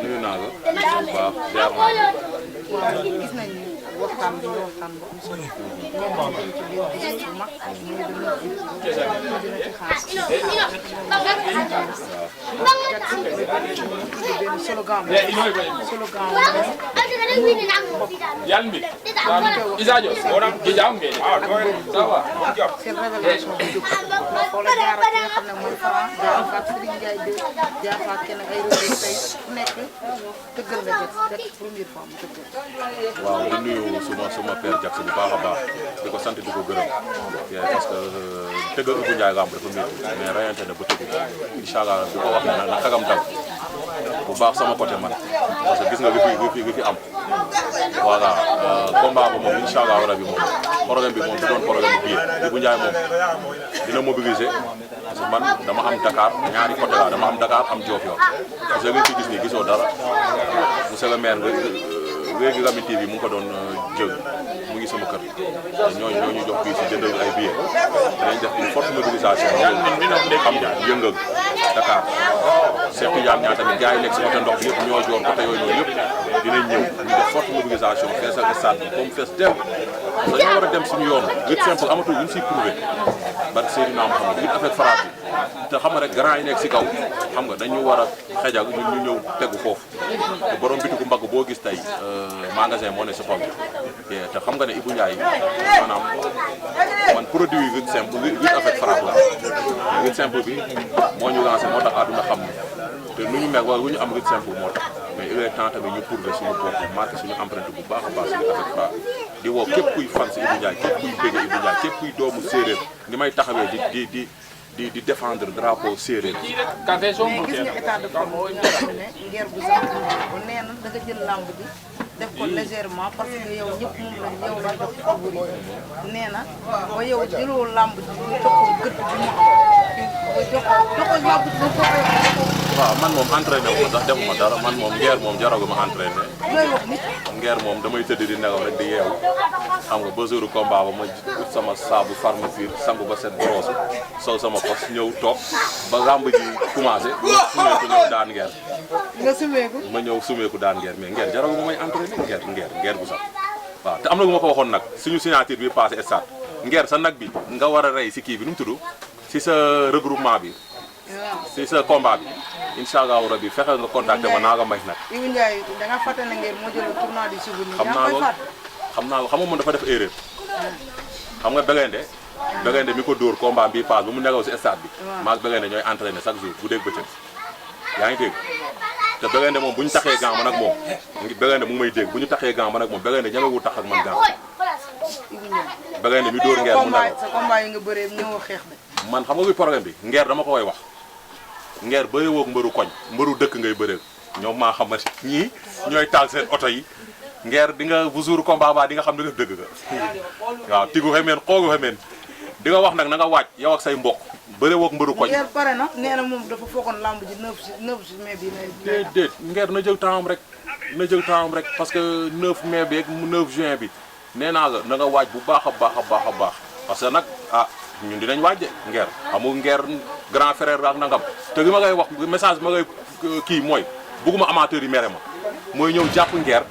nuyu naa la. bu baax ziar naa. gis nañ ni waxtaan bi waxtaan bu am solo. ñoom ñu ci biir bis bu mag muy dina ci xaar. benn slogan yan bi isadio oram gijam be sawa seen révélation bu jóg xoolal jaar ak ki nga xam ne mooy Franc jaar fa Serigne Ndiaye de jaar fa kenn ay réew tey ku nekk tëggal nga jëkk première fois mu tëggal. waaw di nuyu suma père Jax bu baax a baax di ko sant di ko gërëm parce que tëggal Ibou Ndiaye Gamb dafa métti mais rayante na ba tëgg incha allah di ko wax ne nag na xagam dal bu baax sama côté man parce que gis nga li fi am voilà combat ba moom incha allah rabi moom programme bi moom du doon programme bi Ibou Ndiaye moom dina mobiliser parce que man dama am Dakar ñaari côté la dama am Dakar am Diofior parce que ngeen ci gis nii gisoo dara monsieur le maire léegi Gambie TV mu ngi ko doon jël mu ngi sama kër te ñoo ñu jox bii si jëndal ay billets dinañ def une forte mobilisation xam nga yëngal Dakar Cheikh Tidiane ñaa tamit gars yi nekk si côté ndox bi yëpp ñoo joor côté yooyu noonu yëpp dinañ ñëw ñu def forte mobilisation feesal stade bi ba mu fees dem parce que ñoo war a dem suñu yoon lutte simple amatul ñu siy prouvé barke Seydina Mouhamed lutte avec frappe bi te xam nga rek grand yi nekk si kaw xam nga dañu war a xejal ñu ñëw tegu foofu te borom bitigu mbagg boo gis tey magasin moo ne si xol bi te xam nga ne Ibou Ndiaye maanaam man produit lutte simple lutte avec frappe la lutte simple bi moo ñu lancé moo tax àdduna xam ne te nu ñu mel wala lu ñu am lutte simple moo tax mais il est temps tamit ñu prouver suñu bopp marqué suñu empreinte bu baax a baax si lutte avec frappe di woo képp kuy fan si Ibou Ndiaye képp kuy bëgg Ibou Ndiaye képp kuy doomu séeréer ni may taxawee di défendre drapeau séeréer. mais gis nga état de forme bi nga xam ne Nger bu sax bu nee na da nga jël lamb bi def ko légèrement parce que yow ñëpp moom lañ yow la jox favori nee na ba yow jëloo lamb ji ñu jox ko gëdd bi mu am jox ko lamb ji ba waaw man moom entraîné wu sax defuma dara man moom Nger moom jaragu ma entraîné. looy wax nit. Nger moom damay tëdd di nelaw rek di yeewu xam nga ba jour combat ba ma ut sama saabu pharmacie sangu ba set boroosu sol sama kos ñëw toog ba lamb ji commencé ma sumeeku ñëw daan Nger. nga sumeeku. ma ñëw sumeeku daan Nger mais Nger jaragu ma may entraîné Nger bu sax waaw te am na lu ma ko waxoon nag suñu signature bi passé stade Nger sa nag bi nga war a rey si kii bi nu mu tudd si sa regroupement bi. si sa combat bi incha allahu rabi fexe nga contacté ma naa nga may nag. Ibou Ndiaye da nga fàtte na Nger moo jël tournoi du souvenir. xam naa loolu xam naa xam nga moom dafa def erreur. xam nga Begende mi ko dóor combat bii paas bu mu negaw si stade bi. maag Begende ñooy entraîné chaque jour bu dégg bëccëg. yaa ngi dégg te Begende moom bu ñu taxee gant man ak moom Begende mu ngi may dégg bu ñu taxee gant man ak moom Begende ñemewul tax ak man gant. Begende mi dóor Nger mu negaw sa combat yi nga bëree ñëwoo xeex de. man xam nga luy problème bi Nger dama ko koy wax Nger bëree woog mbëru koñ mbëru dëkk ngay bëree ñoom maa xamante ñii ñooy taal seen oto yi Nger di nga bu jour combat ba di nga xam ne def dëgg nga waaw tigu xemeen xoogu xemeen di nga wax nag na nga waaj yow ak say mbokk bëree woog mbëru koñ. Nger pare na nee na moom dafa foogoon lamb ji 9 mai bi déedéet Nger na jël temps am rek parce que 9 mai bi ak 9 juin bi nee naa la na nga waaj bu baax a baax parce que nag ñun dinañ waaj Nger amul Nger grand frère ak nangam te li ma ngay wax message ma ngay kii mooy bugguma amateur yi mere ma mooy ñëw jàpp Nger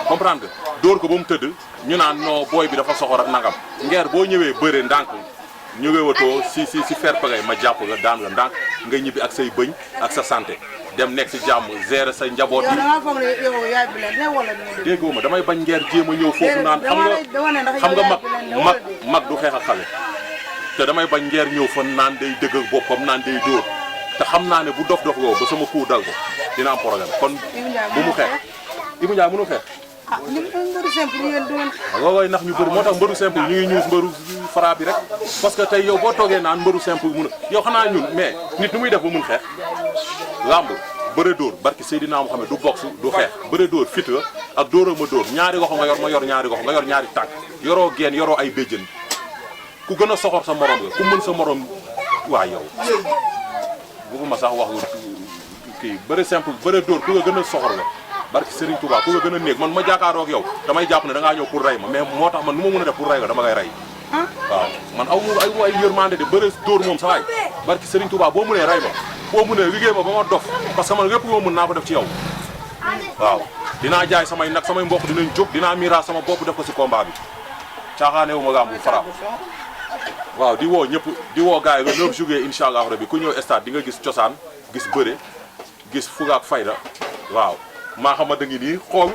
comprendre nga dóor ko ba mu tëdd ñu naan non booy bi dafa soxor ak nangam Nger boo ñëwee bëre ndànk ñëwee watoo si fair play ma jàpp nga daan nga ndànk nga ñibbi ak say bëñ ak sa santé dem nekk si jàmm gérer sa njaboot yi. yow da ngaa foog ne yow yaay bi leen ne wala déggoo ma damay bañ Nger jéem a ñëw foofu naan xam nga mag du xeex ak xale te damay bañ Nger ñëw fa naan day dëgg ak boppam naan day dóor te xam naa ne bu dof woo ba sama coup dal ko dina am problème kon bu mu xeex Ibou Ndiaye mënu xeex. ni mbëru simple yéen du ngeen. waaw nax ñu bëri moo tax mbëru simple ñu ngi ñuus mbëru frappe bi rek parce que tey yow boo toogee naan mbëru simple mun a yow xanaa ñun mais nit nu muy def ba mun xeex lamb bëre dóor barki Seydina Mouhamed du boxe du xeex bëre dóor fit ak dóor ak ma dóor ñaari goxo nga yor ma yor ñaari goxo nga yor ñaari tànk yoroo geen yoroo ay béjjën ku gën a soxor sa morom nga ku mën sa morom waa yow bëgguma sax wax kii bëre simple bëre dóor ku nga gën a soxor nga barki Serigne Touba ku nga gën a néeg man ma jàkkaaroo ak yow damay jàpp ne da ngaa ñëw pour rey ma mais moo tax man nu ma mën a def pour rey nga dama ngay rey waaw man aw ay yërmande de bëre dóor moom sa waay barki Serigne Touba boo mënee rey ma boo mënee liggéey ma ba ma dof parce que man lépp loo mën naa ko def ci yow waaw dinaa jaay samay nag samay mbokk dinañ jóg dinaa miiraas sama bopp def ko si combat bi caaxaanewu ma gàmbu frappe waaw di woo ñëpp di woo gars yi le 9 juillet incha allah rabi ku ñëw stade di nga gis cosaan gis bëre gis fuga ak fayda waaw maa xama da ngi nii xool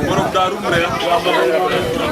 borom daarum rek